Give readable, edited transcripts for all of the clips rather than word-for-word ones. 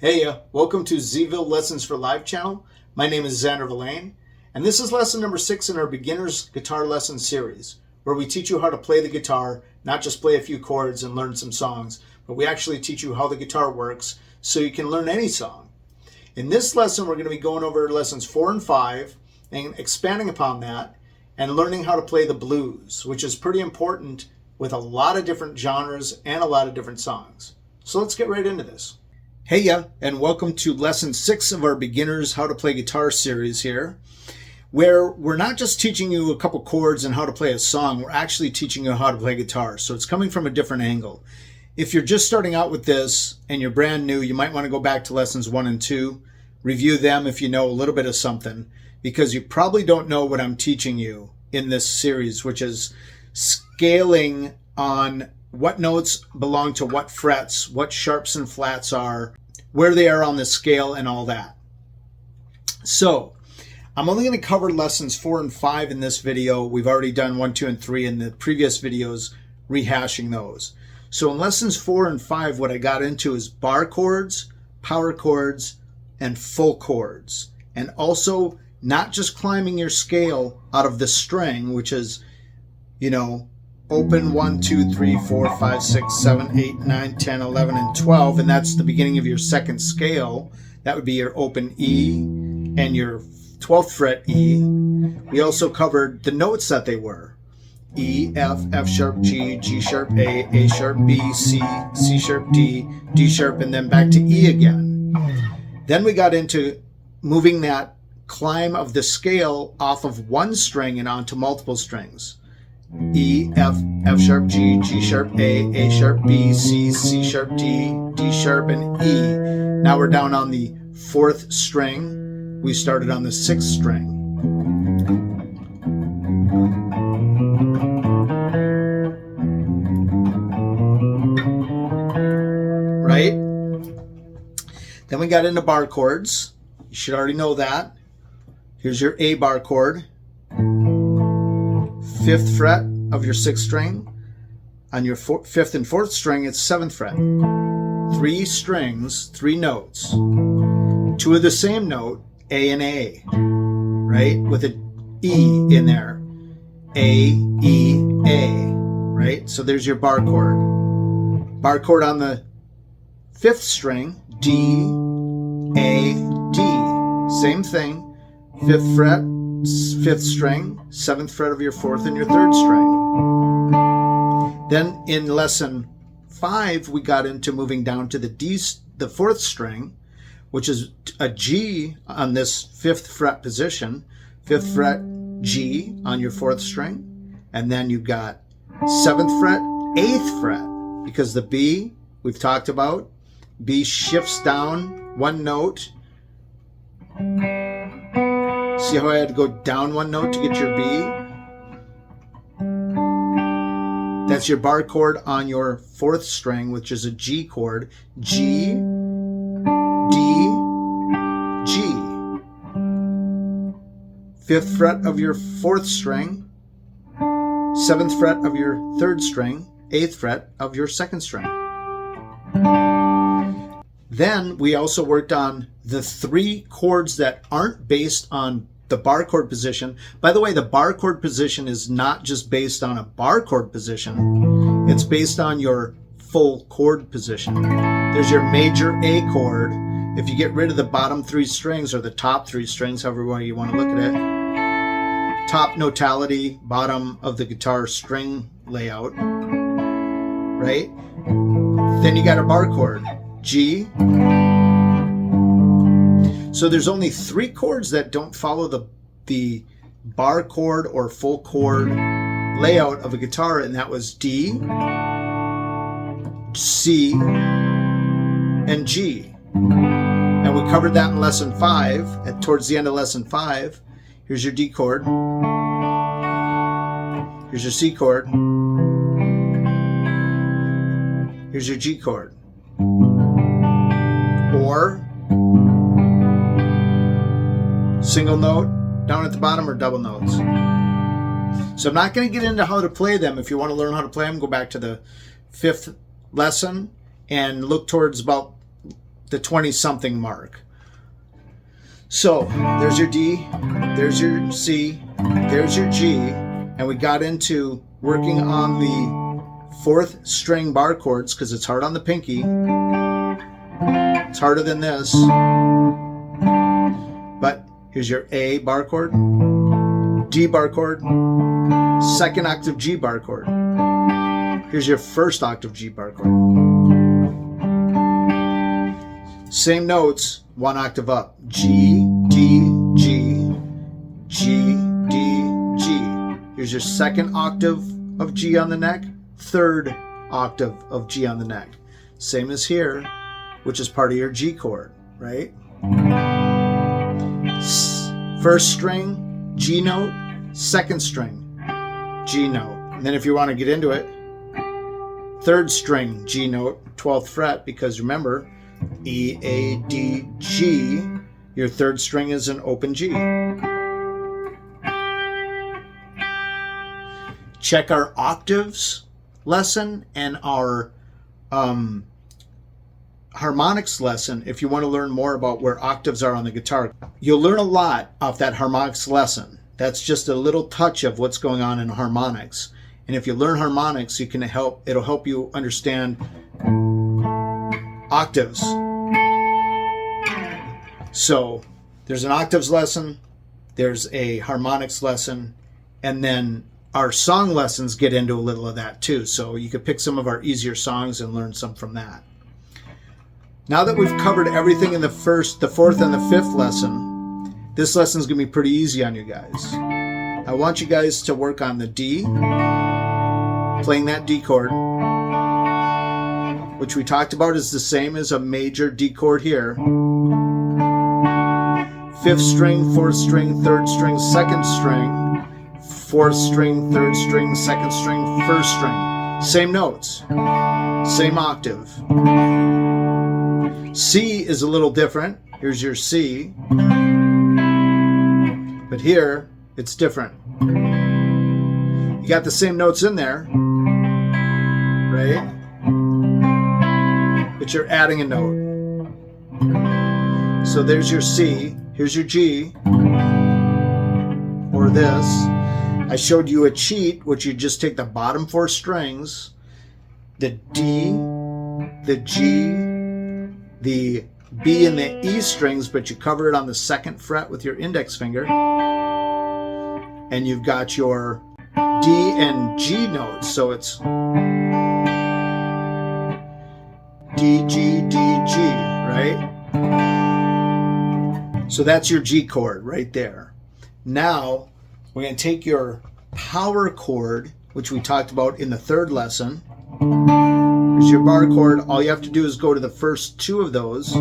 Hey, welcome to Zville Lessons for Live channel. My name is Xander Villain, and this is lesson number 6 in our Beginner's Guitar Lesson series, where we teach you how to play the guitar, not just play a few chords and learn some songs, but we actually teach you how the guitar works so you can learn any song. In this lesson, we're going to be going over lessons 4 and 5 and expanding upon that and learning how to play the blues, which is pretty important with a lot of different genres and a lot of different songs. So let's get right into this. Hey and welcome to lesson 6 of our Beginners How to Play Guitar series here, where we're not just teaching you a couple chords and how to play a song, we're actually teaching you how to play guitar. So it's coming from a different angle. If you're just starting out with this and you're brand new, you might want to go back to lessons 1 and 2, review them if you know a little bit of something, because you probably don't know what I'm teaching you in this series, which is scaling on what notes belong to what frets, what sharps and flats are, where they are on the scale, and all that. So I'm only going to cover lessons 4 and 5 in this video. We've already done 1, 2, and 3 in the previous videos, rehashing those. So in lessons 4 and 5, what I got into is bar chords, power chords, and full chords. And also not just climbing your scale out of the string, which is, open 1, 2, 3, 4, 5, 6, 7, 8, 9, 10, 11, and 12, and that's the beginning of your second scale. That would be your open E and your 12th fret E. We also covered the notes that they were. E, F, F sharp, G, G sharp, A sharp, B, C, C sharp, D, D sharp, and then back to E again. Then we got into moving that climb of the scale off of one string and onto multiple strings. E, F, F sharp, G, G sharp, A sharp, B, C, C sharp, D, D sharp, and E. Now we're down on the 4th string. We started on the 6th string. Right? Then we got into bar chords. You should already know that. Here's your A bar chord. 5th fret of your 6th string. On your 5th and 4th string, it's 7th fret. 3 strings, 3 notes. 2 of the same note, A and A, right? With an E in there. A, E, A, right? So there's your bar chord. Bar chord on the 5th string, D, A, D. Same thing. 5th fret, 5th string, 7th fret of your 4th and your 3rd string. Then in lesson 5, we got into moving down to the 4th string, which is a G on this 5th fret position, 5th fret G on your 4th string, and then you've got 7th fret, 8th fret, because the B we've talked about, B shifts down one note. See how I had to go down one note to get your B? That's your bar chord on your 4th string, which is a G chord. G, D, G. 5th fret of your 4th string, 7th fret of your 3rd string, 8th fret of your 2nd string. Then we also worked on the 3 chords that aren't based on the bar chord position. By the way, the bar chord position is not just based on a bar chord position. It's based on your full chord position. There's your major A chord. If you get rid of the bottom 3 strings or the top 3 strings, however you want to look at it, top notality, bottom of the guitar string layout, right? Then you got a bar chord. G. So there's only 3 chords that don't follow the bar chord or full chord layout of a guitar, and that was D, C, and G. And we covered that in lesson 5. Towards the end of lesson 5, here's your D chord. Here's your C chord. Here's your G chord. Or single note down at the bottom or double notes. So I'm not going to get into how to play them. If you want to learn how to play them, go back to the 5th lesson and look towards about the 20-something mark. So there's your D, there's your C, there's your G, and we got into working on the 4th string bar chords because it's hard on the pinky. It's harder than this. But here's your A bar chord, D bar chord, 2nd octave G bar chord. Here's your 1st octave G bar chord. Same notes, 1 octave up. G, D, G, G, D, G. Here's your 2nd octave of G on the neck, 3rd octave of G on the neck. Same as here, which is part of your G chord, right? 1st string, G note, 2nd string, G note. And then if you want to get into it, 3rd string, G note, 12th fret, because remember, E, A, D, G, your 3rd string is an open G. Check our octaves lesson and our harmonics lesson if you want to learn more about where octaves are on the guitar. You'll learn a lot off that harmonics lesson. That's just a little touch of what's going on in harmonics. And if you learn harmonics, it'll help you understand octaves. So there's an octaves lesson, there's a harmonics lesson, and then our song lessons get into a little of that too. So you could pick some of our easier songs and learn some from that. Now that we've covered everything in the 1st, the 4th, and the 5th lesson, this lesson is going to be pretty easy on you guys. I want you guys to work on the D, playing that D chord, which we talked about is the same as a major D chord here. 5th string, 4th string, 3rd string, 2nd string, 4th string, 3rd string, 2nd string, 1st string. Same notes, same octave. C is a little different. Here's your C. But here, it's different. You got the same notes in there, right? But you're adding a note. So there's your C. Here's your G. Or this. I showed you a cheat, which you just take the bottom 4 strings, the D, the G, the B and the E strings, but you cover it on the 2nd fret with your index finger. And you've got your D and G notes. So it's D, G, D, G, right? So that's your G chord right there. Now, we're going to take your power chord, which we talked about in the 3rd lesson. Here's your bar chord. All you have to do is go to the first 2 of those.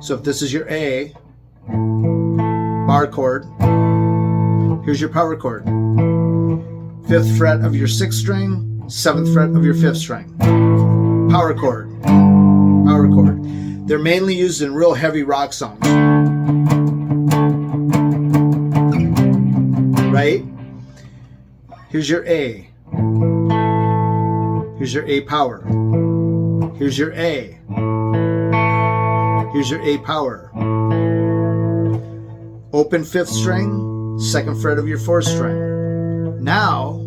So if this is your A, bar chord, here's your power chord. 5th fret of your 6th string, 7th fret of your 5th string. Power chord. Power chord. They're mainly used in real heavy rock songs. Right? Here's your A. Here's your A power. Here's your A. Here's your A power. Open 5th string, 2nd fret of your 4th string. Now,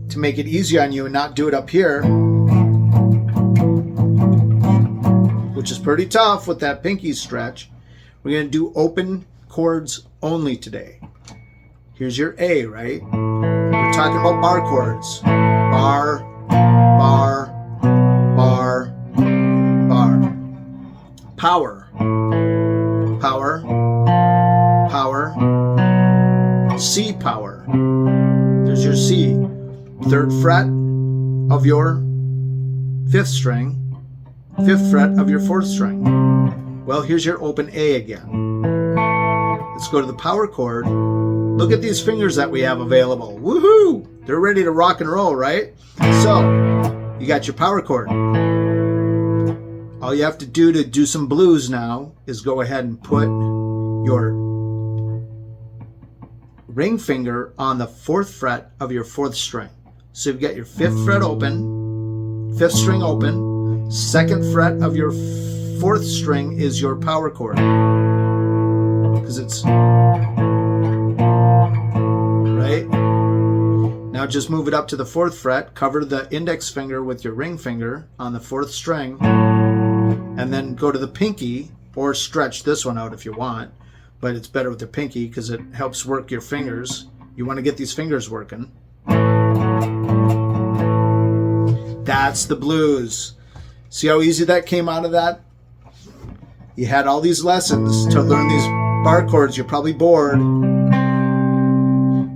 to make it easy on you and not do it up here, which is pretty tough with that pinky stretch, we're going to do open chords only today. Here's your A, right? We're talking about bar chords. Bar, bar, bar, bar. Power, power, power, C power. There's your C. 3rd fret of your 5th string, 5th fret of your 4th string. Well, here's your open A again. Let's go to the power chord. Look at these fingers that we have available. Woohoo! They're ready to rock and roll, right? So, you got your power chord. All you have to do some blues now is go ahead and put your ring finger on the 4th fret of your 4th string. So you've got your 5th fret open, 5th string open, second fret of your fourth string is your power chord, because it's right. Now just move it up to the fourth fret, cover the index finger with your ring finger on the fourth string, and then go to the pinky, or stretch this one out if you want, but it's better with the pinky because it helps work your fingers. You want to get these fingers working. That's the blues. See how easy that came out of that? You had all these lessons to learn these bar chords. You're probably bored.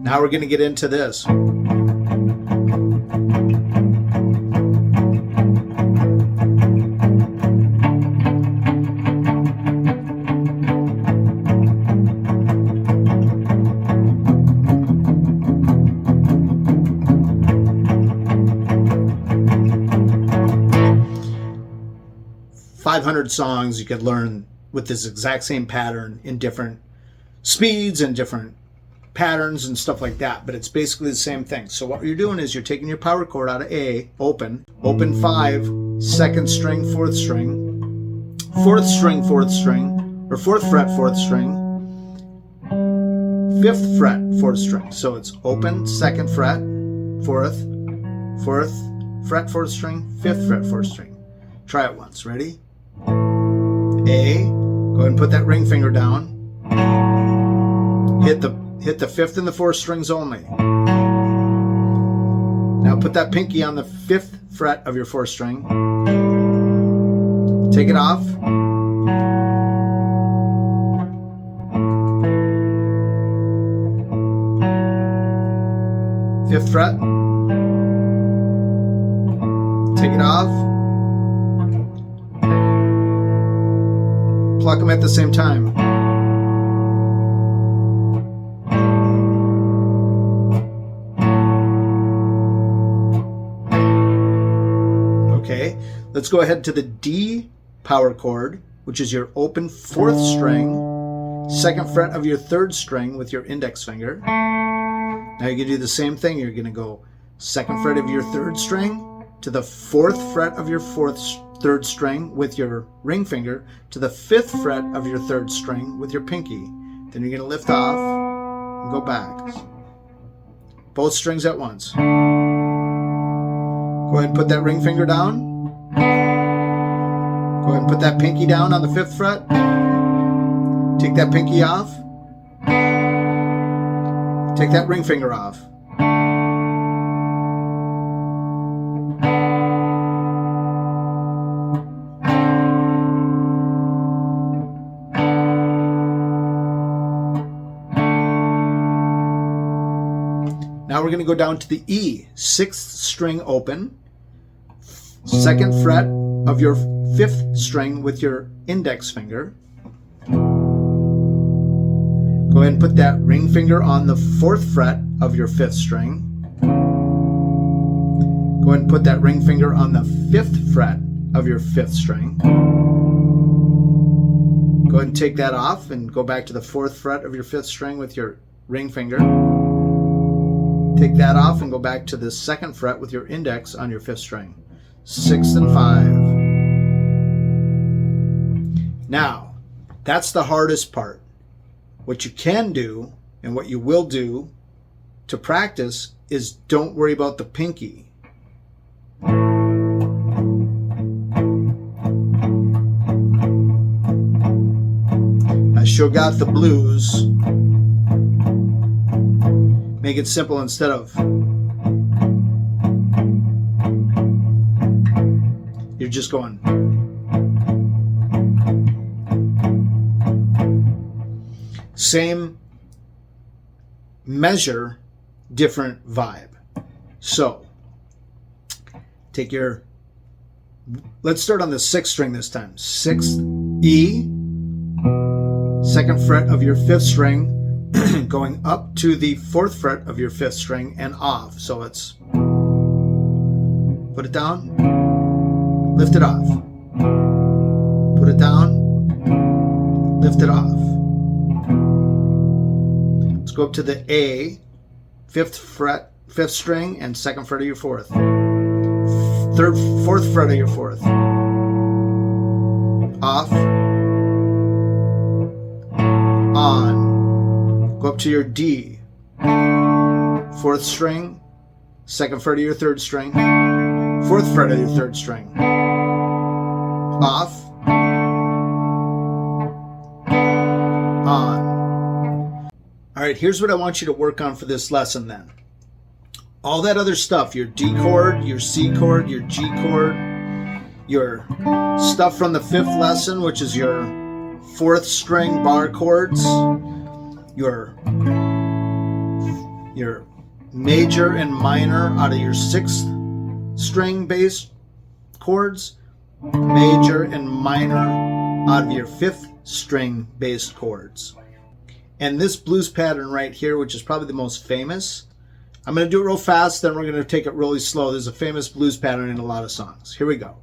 Now we're going to get into this. 500 songs you could learn with this exact same pattern in different speeds and different patterns and stuff like that, but it's basically the same thing. So what you're doing is you're taking your power chord out of A, open 5, second string, fourth string, fourth string, fourth string, or fourth fret, fourth string, fifth fret, fourth string. So it's open, second fret, fourth fret, fourth string, fifth fret, fourth string. Try it once. Ready? A, go ahead and put that ring finger down. Hit the fifth and the fourth strings only. Now put that pinky on the fifth fret of your fourth string. Take it off. Fifth fret. Take it off. Pluck them at the same time. Okay, let's go ahead to the D power chord, which is your open fourth string, second fret of your third string with your index finger. Now you can do the same thing. You're going to go second fret of your third string to the fourth fret of your third string with your ring finger to the fifth fret of your third string with your pinky. Then you're going to lift off and go back. Both strings at once. Go ahead and put that ring finger down. Go ahead and put that pinky down on the fifth fret. Take that pinky off. Take that ring finger off. Now we're going to go down to the E, sixth string open, second fret of your fifth string with your index finger. Go ahead and put that ring finger on the fourth fret of your fifth string. Go ahead and put that ring finger on the fifth fret of your fifth string. Go ahead and take that off and go back to the fourth fret of your fifth string with your ring finger. Take that off and go back to the second fret with your index on your fifth string. 6 and 5. Now, that's the hardest part. What you can do and what you will do to practice is don't worry about the pinky. I sure got the blues. Make it simple instead of you're just going. Same measure, different vibe. So take your, let's start on the sixth string this time. Sixth E, second fret of your fifth string, going up to the fourth fret of your fifth string and off. So it's put it down, lift it off, put it down, lift it off. Let's go up to the A, fifth string and second fret of your fourth, fourth fret of your fourth, off, on, go up to your D, 4th string, 2nd fret of your 3rd string, 4th fret of your 3rd string, off, on. All right, here's what I want you to work on for this lesson then. All that other stuff, your D chord, your C chord, your G chord, your stuff from the 5th lesson, which is your 4th string bar chords, your major and minor out of your 6th string bass chords, major and minor out of your 5th string bass chords. And this blues pattern right here, which is probably the most famous, I'm going to do it real fast, then we're going to take it really slow. There's a famous blues pattern in a lot of songs. Here we go.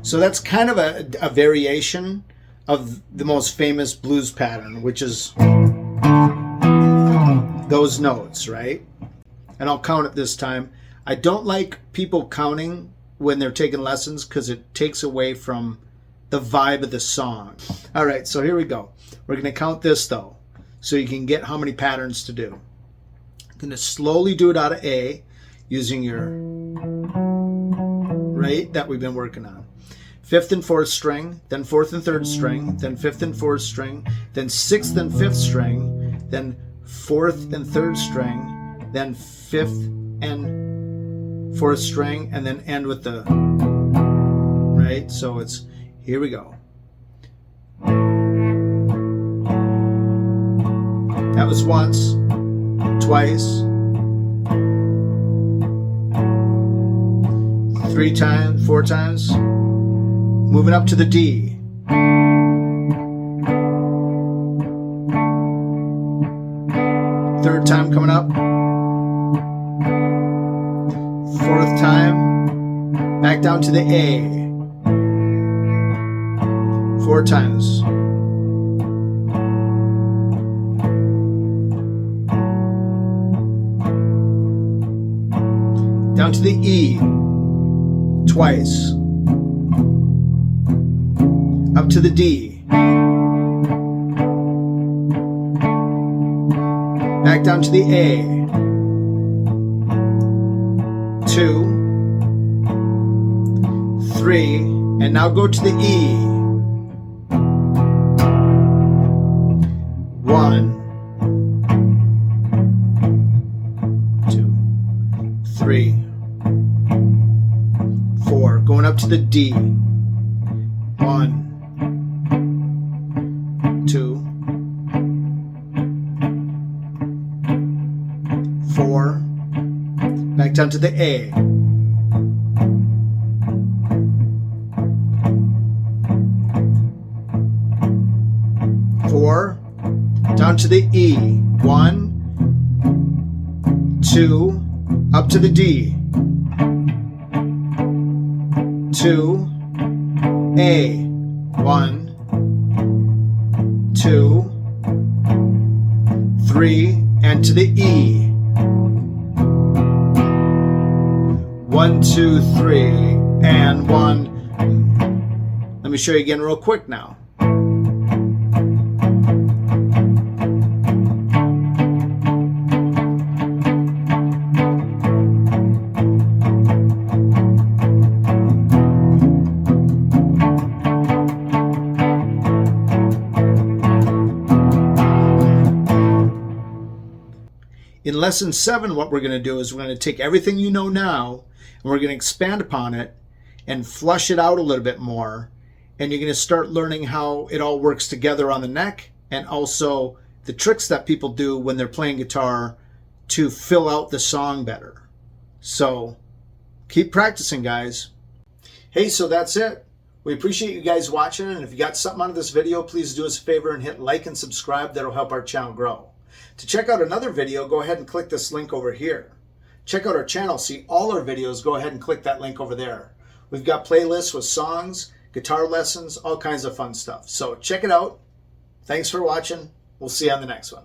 So that's kind of a variation of the most famous blues pattern, which is those notes, right? And I'll count it this time. I don't like people counting when they're taking lessons because it takes away from the vibe of the song. All right, so here we go. We're going to count this though, so you can get how many patterns to do. I'm going to slowly do it out of A using your right that we've been working on. 5th and 4th string, then 4th and 3rd string, then 5th and 4th string, then 6th and 5th string, then 4th and 3rd string, then 5th and 4th string, and then end with the, right? So it's, here we go. That was once, twice, 3 times, 4 times. Moving up to the D. 3rd time coming up. 4th time. Back down to the A. 4 times. Down to the E. Twice. Up to the D. Back down to the A. 2, 3, and now go to the E. 1, 2, 3, 4. Going up to the D. 1, 2, 4, back down to the A. 4, down to the E. 1, 2, up to the D. 2, A. 1, 2, 3, and to the E. 1, 2, 3, and 1. Let me show you again real quick now. In lesson 7, what we're going to do is we're going to take everything you know now and we're going to expand upon it and flush it out a little bit more. And you're going to start learning how it all works together on the neck and also the tricks that people do when they're playing guitar to fill out the song better. So keep practicing, guys. Hey, so that's it. We appreciate you guys watching, and if you got something out of this video, please do us a favor and hit like and subscribe. That'll help our channel grow. To check out another video, go ahead and click this link over here. Check out our channel, see all our videos, go ahead and click that link over there. We've got playlists with songs, guitar lessons, all kinds of fun stuff. So check it out. Thanks for watching. We'll see you on the next one.